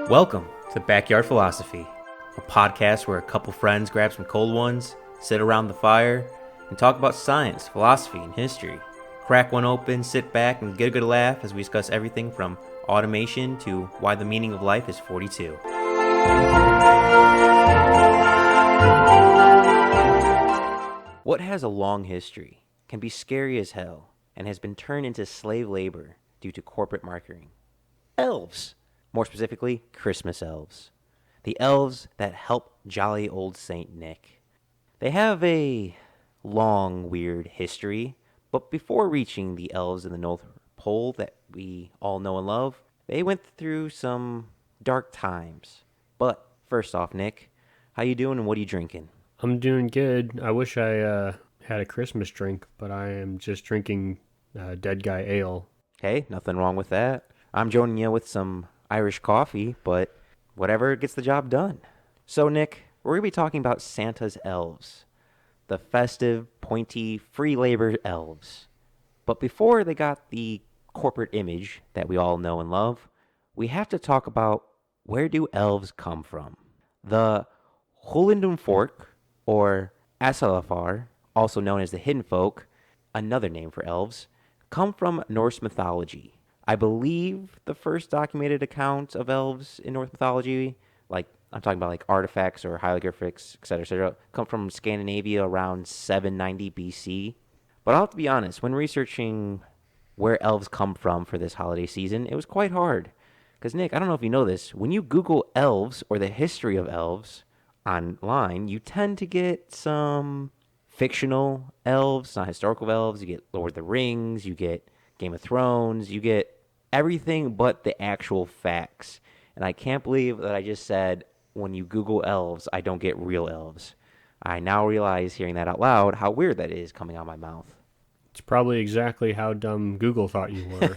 Welcome to Backyard Philosophy, a podcast where a couple friends grab some cold ones, sit around the fire, and talk about science, philosophy, and history. Crack one open, sit back, and get a good laugh as we discuss everything from automation to why the meaning of life is 42. What has a long history, can be scary as hell, and has been turned into slave labor due to corporate marketing. Elves. More specifically, Christmas elves. The elves that help jolly old Saint Nick. They have a long, weird history, but before reaching the elves in the North Pole that we all know and love, they went through some dark times. But first off, Nick, how you doing and what are you drinking? I'm doing good. I wish I had a Christmas drink, but I am just drinking Dead Guy Ale. Hey, nothing wrong with that. I'm joining you with some Irish coffee, but whatever gets the job done. So, Nick, we're going to be talking about Santa's elves, the festive, pointy, free labor elves. But before they got the corporate image that we all know and love, we have to talk about where do elves come from. The Hulindum Fork, or Asalafar, also known as the Hidden Folk, another name for elves, come from Norse mythology. I believe the first documented account of elves in Norse mythology, like I'm talking about like artifacts or hieroglyphics, etc., come from Scandinavia around 790 BC. But I'll have to be honest, when researching where elves come from for this holiday season, it was quite hard. Because, Nick, I don't know if you know this, when you Google elves or the history of elves online, you tend to get some fictional elves, not historical elves. You get Lord of the Rings, you get Game of Thrones, you get everything but the actual facts. And I can't believe that I just said, when you Google elves, I don't get real elves. I now realize, hearing that out loud, how weird that is coming out of my mouth. It's probably exactly how dumb Google thought you were.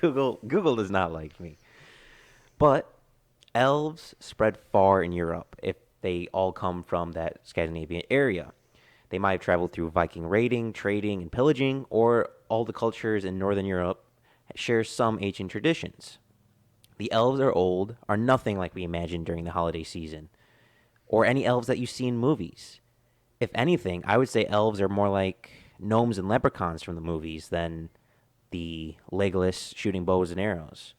Google does not like me. But elves spread far in Europe if they all come from that Scandinavian area. They might have traveled through Viking raiding, trading, and pillaging, or all the cultures in Northern Europe share some ancient traditions. The elves are old, are nothing like we imagined during the holiday season, or any elves that you see in movies. If anything, I would say elves are more like gnomes and leprechauns from the movies than the Legolas shooting bows and arrows.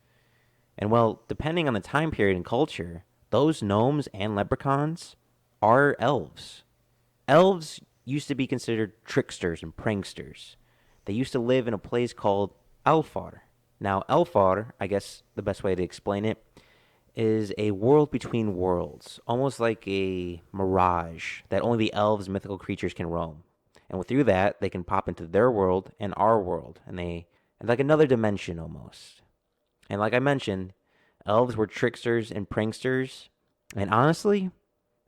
And well, depending on the time period and culture, those gnomes and leprechauns are elves. Elves used to be considered tricksters and pranksters. They used to live in a place called Alfar. Now, Alfar, I guess the best way to explain it, is a world between worlds, almost like a mirage that only the elves, mythical creatures, can roam. And through that, they can pop into their world and our world, and like another dimension almost. And like I mentioned, elves were tricksters and pranksters, and honestly,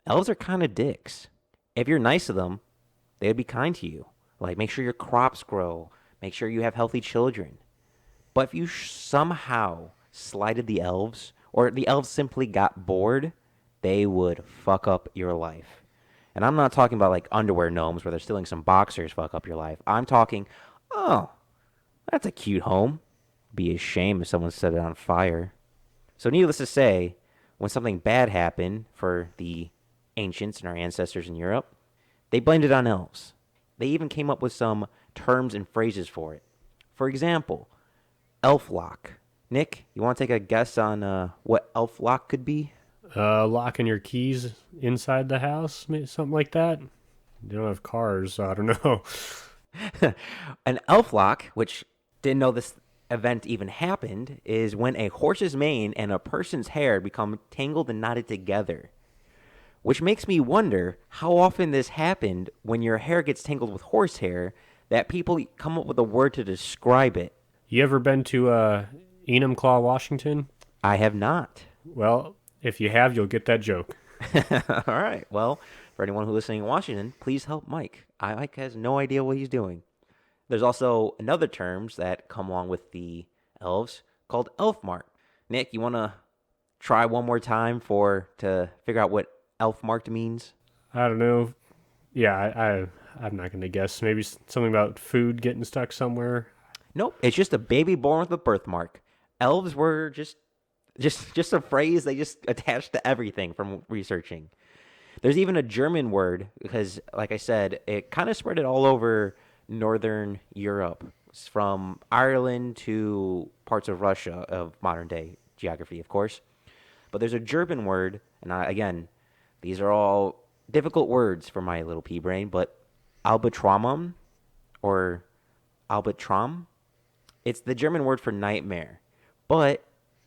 elves are kind of dicks. If you're nice to them, they would be kind to you. Like, make sure your crops grow, make sure you have healthy children. But if you somehow slighted the elves, or the elves simply got bored, they would fuck up your life. And I'm not talking about like underwear gnomes where they're stealing some boxers fuck up your life. I'm talking, oh, that's a cute home. Be a shame if someone set it on fire. So needless to say, when something bad happened for the ancients and our ancestors in Europe, they blamed it on elves. They even came up with some terms and phrases for it. For example, elf lock. Nick, you want to take a guess on what elf lock could be? Locking your keys inside the house, something like that. They don't have cars, so I don't know. An elf lock, which didn't know this event even happened, is when a horse's mane and a person's hair become tangled and knotted together. Which makes me wonder how often this happened when your hair gets tangled with horsehair, that people come up with a word to describe it. You ever been to Enumclaw, Washington? I have not. Well, if you have, you'll get that joke. All right. Well, for anyone who's listening in Washington, please help Mike. Mike has no idea what he's doing. There's also another terms that come along with the elves called elf mark. Nick, you want to try one more time to figure out what elf marked means? I don't know. Yeah, I'm not gonna guess. Maybe something about food getting stuck somewhere. Nope, it's just a baby born with a birthmark. Elves were just a phrase they just attached to everything from researching. There's even a German word because, like I said, it kind of spread it all over northern Europe, from Ireland to parts of Russia of modern day geography, of course. But there's a German word, and again, these are all difficult words for my little pea brain, but albitramum or albitram, it's the German word for nightmare, but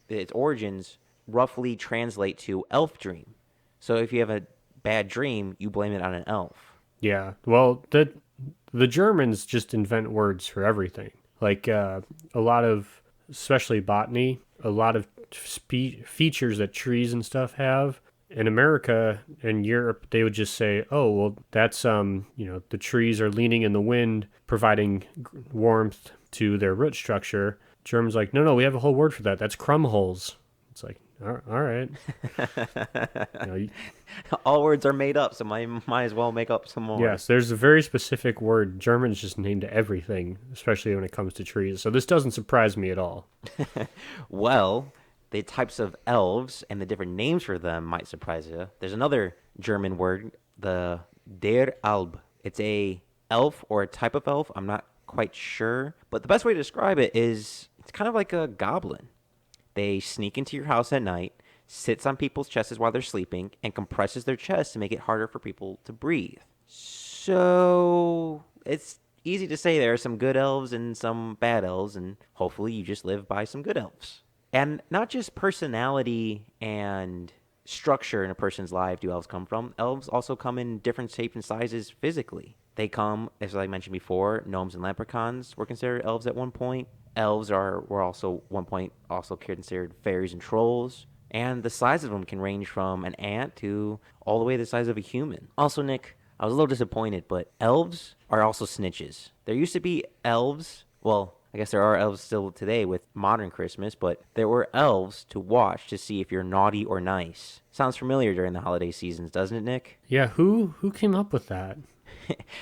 its origins roughly translate to elf dream. So if you have a bad dream, you blame it on an elf. Yeah. Well, the Germans just invent words for everything. Like a lot of, especially botany, a lot of features that trees and stuff have. In America and Europe, they would just say, "Oh, well, that's the trees are leaning in the wind, providing warmth to their root structure." Germans like, "No, no, we have a whole word for that. That's crumb holes." It's like, all right, you know, All words are made up, so I might as well make up some more. yes, there's a very specific word. Germans just named everything, especially when it comes to trees. So this doesn't surprise me at all. Well, the types of elves and the different names for them might surprise you. There's another German word, the der Alb. It's a elf or a type of elf. I'm not quite sure, but the best way to describe it is it's kind of like a goblin. They sneak into your house at night, sits on people's chests while they're sleeping, and compresses their chests to make it harder for people to breathe. So it's easy to say there are some good elves and some bad elves, and hopefully you just live by some good elves. And not just personality and structure in a person's life do elves come from. Elves also come in different shapes and sizes physically. They come, as I mentioned before, gnomes and leprechauns were considered elves at one point. Elves were also one point also considered fairies and trolls. And the size of them can range from an ant to all the way to the size of a human. Also, Nick, I was a little disappointed, but elves are also snitches. There used to be elves, well, I guess there are elves still today with modern Christmas, but there were elves to watch to see if you're naughty or nice. Sounds familiar during the holiday seasons, doesn't it, Nick? Yeah, who came up with that?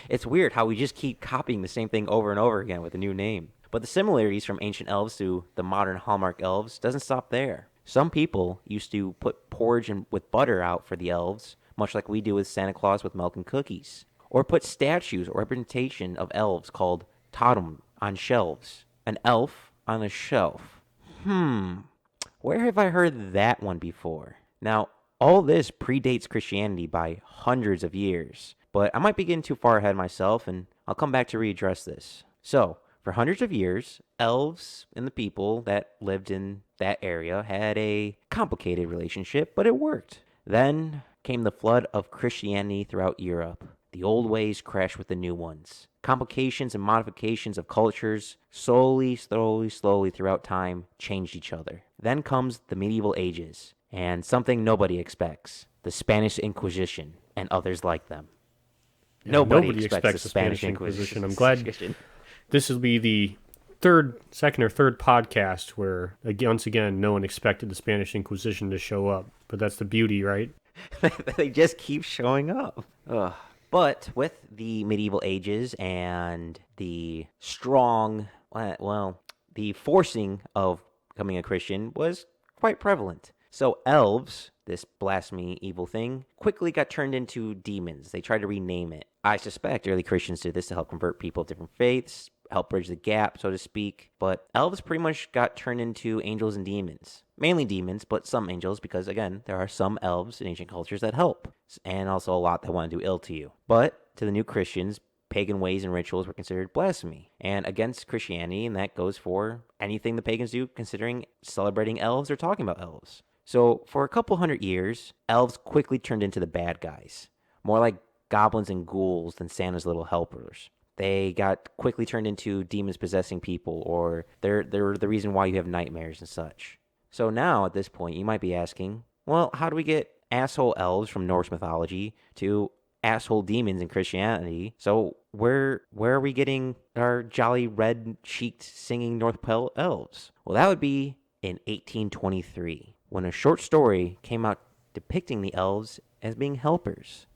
It's weird how we just keep copying the same thing over and over again with a new name. But the similarities from ancient elves to the modern Hallmark elves doesn't stop there. Some people used to put porridge with butter out for the elves, much like we do with Santa Claus with milk and cookies. Or put statues or representation of elves called totem on shelves. An elf on a shelf. Hmm, where have I heard that one before? Now, all this predates Christianity by hundreds of years, but I might be getting too far ahead myself, and I'll come back to readdress this. So, for hundreds of years, elves and the people that lived in that area had a complicated relationship, but it worked. Then came the flood of Christianity throughout Europe. The old ways crashed with the new ones. Complications and modifications of cultures slowly throughout time changed each other. Then comes the medieval ages, and something nobody expects, the Spanish Inquisition and others like them. Yeah, Nobody nobody expects the expects the Spanish Spanish Inquisition. Inquisition. I'm glad this will be the second or third podcast where once again no one expected the Spanish Inquisition to show up. But that's the beauty, right? They just keep showing up. Ugh. But with the medieval ages and the strong, well, the forcing of becoming a Christian was quite prevalent. So elves, this blasphemy evil thing, quickly got turned into demons. They tried to rename it. I suspect early Christians did this to help convert people of different faiths, help bridge the gap, so to speak. But elves pretty much got turned into angels and demons. Mainly demons, but some angels, because again, there are some elves in ancient cultures that help, and also a lot that want to do ill to you. But to the new Christians, pagan ways and rituals were considered blasphemy and against Christianity, and that goes for anything the pagans do, considering celebrating elves or talking about elves. So for a couple hundred years, elves quickly turned into the bad guys, more like goblins and ghouls than Santa's little helpers. They got quickly turned into demons possessing people, or they're the reason why you have nightmares and such. So now, at this point, you might be asking, well, how do we get asshole elves from Norse mythology to asshole demons in Christianity? So where are we getting our jolly red-cheeked singing North Pole elves? Well, that would be in 1823, when a short story came out depicting the elves as being helpers.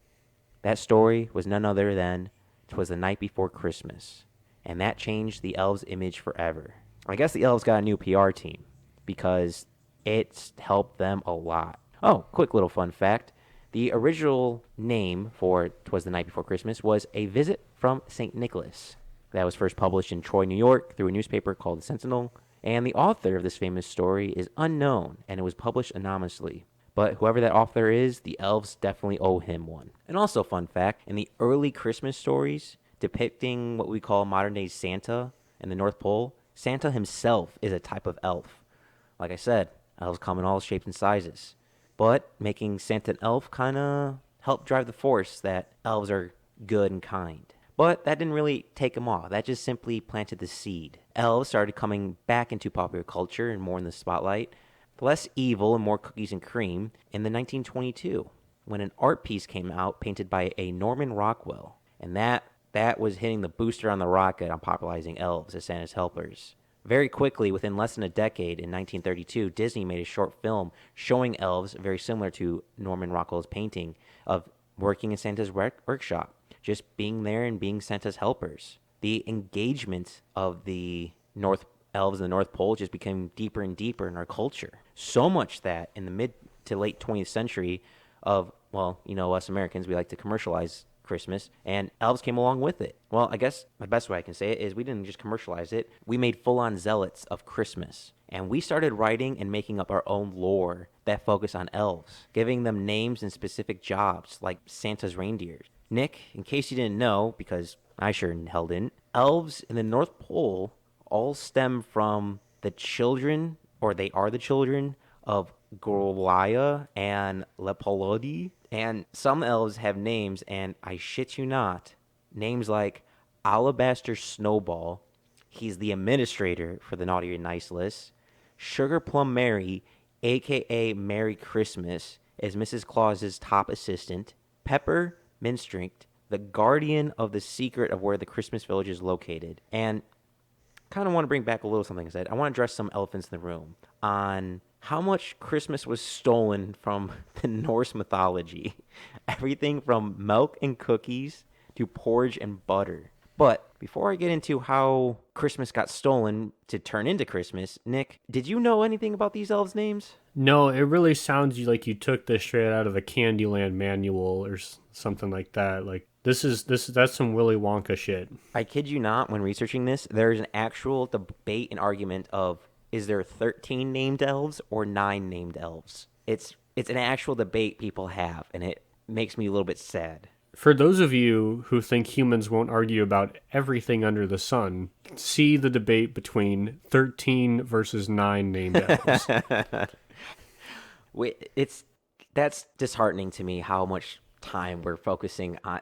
That story was none other than "'Twas the Night Before Christmas," and that changed the elves' image forever. I guess the elves got a new PR team because it's helped them a lot. Oh, quick little fun fact. The original name for "'Twas the Night Before Christmas" was "A Visit from St. Nicholas." That was first published in Troy, New York through a newspaper called the Sentinel, and the author of this famous story is unknown, and it was published anonymously. But whoever that author is, the elves definitely owe him one. And also, fun fact, in the early Christmas stories depicting what we call modern day Santa in the North Pole, Santa himself is a type of elf. Like I said, elves come in all shapes and sizes. But making Santa an elf kind of helped drive the force that elves are good and kind. But that didn't really take them off. That just simply planted the seed. Elves started coming back into popular culture and more in the spotlight. Less evil and more cookies and cream in the 1922 when an art piece came out painted by a Norman Rockwell. And that was hitting the booster on the rocket on popularizing elves as Santa's helpers. Very quickly, within less than a decade, in 1932, Disney made a short film showing elves very similar to Norman Rockwell's painting of working in Santa's workshop, just being there and being Santa's helpers. The engagement of the North elves in the North Pole just became deeper and deeper in our culture. So much that in the mid to late 20th century of, well, us Americans, we like to commercialize Christmas, and elves came along with it. Well, I guess the best way I can say it is we didn't just commercialize it, we made full-on zealots of Christmas. And we started writing and making up our own lore that focused on elves, giving them names and specific jobs like Santa's reindeers. Nick, in case you didn't know, because I sure in hell didn't, elves in the North Pole all stem from the children, or they are the children, of Gorlaya and Lepolodi. And some elves have names, and I shit you not, names like Alabaster Snowball, he's the administrator for the Naughty or Nice list. Sugar Plum Mary, aka Merry Christmas, is Mrs. Claus's top assistant. Pepper Minstrink, the guardian of the secret of where the Christmas village is located. And kind of want to bring back a little something I said. I want to address some elephants in the room on how much Christmas was stolen from the Norse mythology. Everything from milk and cookies to porridge and butter. But before I get into how Christmas got stolen to turn into Christmas, Nick, did you know anything about these elves' names? No, it really sounds like you took this straight out of a Candyland manual or something like that. Like that's some Willy Wonka shit. I kid you not, when researching this, there's an actual debate and argument of is there 13 named elves or 9 named elves? It's an actual debate people have, and it makes me a little bit sad. For those of you who think humans won't argue about everything under the sun, see the debate between 13 versus 9 named elves. It's that's disheartening to me how much time we're focusing on.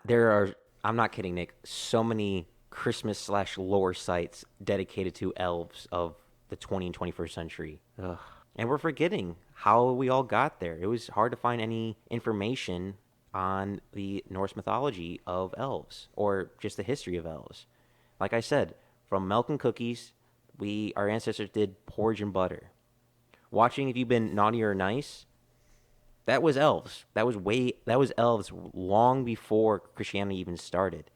I'm not kidding, Nick, so many Christmas slash lore sites dedicated to elves of the 20 and 21st century. Ugh. And we're forgetting how we all got there. It was hard to find any information on the Norse mythology of elves or just the history of elves. Like I said, from milk and cookies, our ancestors did porridge and butter. Watching If You've Been Naughty or Nice, that was elves. That was elves long before Christianity even started.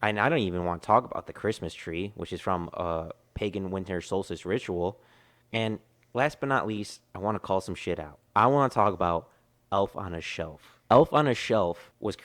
And I don't even want to talk about the Christmas tree, which is from a pagan winter solstice ritual. And last but not least, I want to call some shit out. I want to talk about Elf on a Shelf. Elf on a Shelf was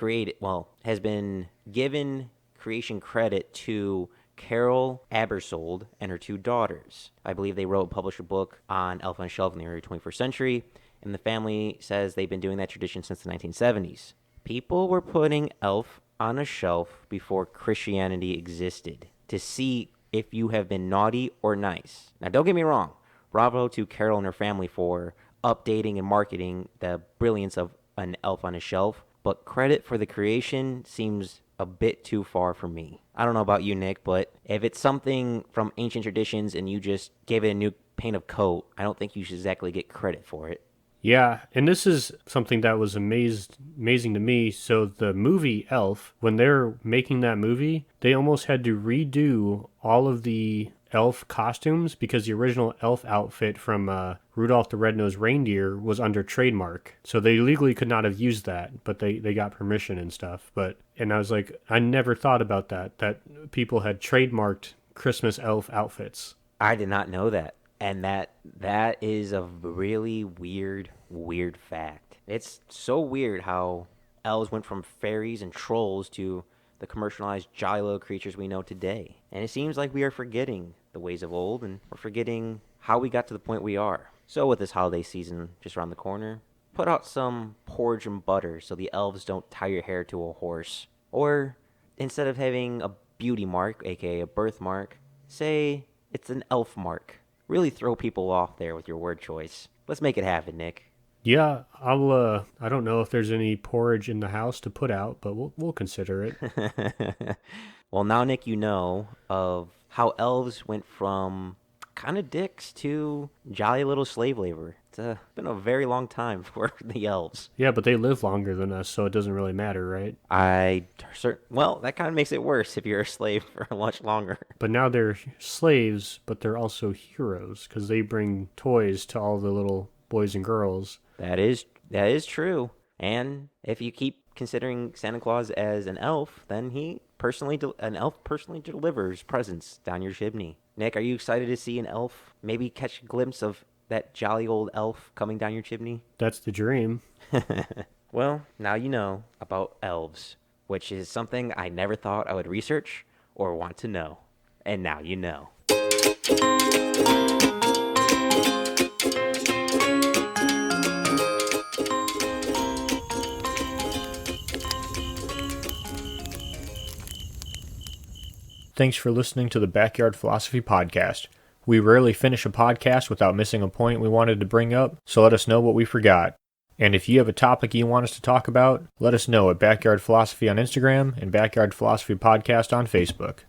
has been given creation credit to Carol Abersold and her 2 daughters. I believe they wrote and published a book on Elf on a Shelf in the early 21st century, and the family says they've been doing that tradition since the 1970s. People were putting Elf on a shelf before Christianity existed to see if you have been naughty or nice. Now, don't get me wrong. Bravo to Carol and her family for updating and marketing the brilliance of an Elf on a Shelf, but credit for the creation seems a bit too far for me. I don't know about you, Nick, but if it's something from ancient traditions and you just gave it a new paint of coat, I don't think you should exactly get credit for it. Yeah, and this is something that was amazing to me. So the movie Elf, when they're making that movie, they almost had to redo all of the elf costumes because the original elf outfit from Rudolph the Red-Nosed Reindeer was under trademark. So they legally could not have used that, but they got permission and stuff. And I was like, I never thought about that people had trademarked Christmas elf outfits. I did not know that. And that is a really weird fact. It's so weird how elves went from fairies and trolls to the commercialized jolly little creatures we know today. And it seems like we are forgetting the ways of old, and we're forgetting how we got to the point we are. So with this holiday season just around the corner, put out some porridge and butter so the elves don't tie your hair to a horse. Or instead of having a beauty mark, aka a birthmark, say it's an elf mark. Really throw people off there with your word choice. Let's make it happen, Nick. Yeah, I don't know if there's any porridge in the house to put out, but we'll consider it. Well, now, Nick, you know of how elves went from kind of dicks to jolly little slave labor. It's been a very long time for the elves. Yeah, but they live longer than us, so it doesn't really matter, right? Well, that kind of makes it worse if you're a slave for much longer. But now they're slaves, but they're also heroes because they bring toys to all the little boys and girls. That is true. And if you keep considering Santa Claus as an elf, then an elf personally delivers presents down your chimney. Nick, are you excited to see an elf maybe catch a glimpse of that jolly old elf coming down your chimney? That's the dream. Well, now you know about elves, which is something I never thought I would research or want to know. And now you know. Thanks for listening to the Backyard Philosophy Podcast. We rarely finish a podcast without missing a point we wanted to bring up, so let us know what we forgot. And if you have a topic you want us to talk about, let us know at Backyard Philosophy on Instagram and Backyard Philosophy Podcast on Facebook.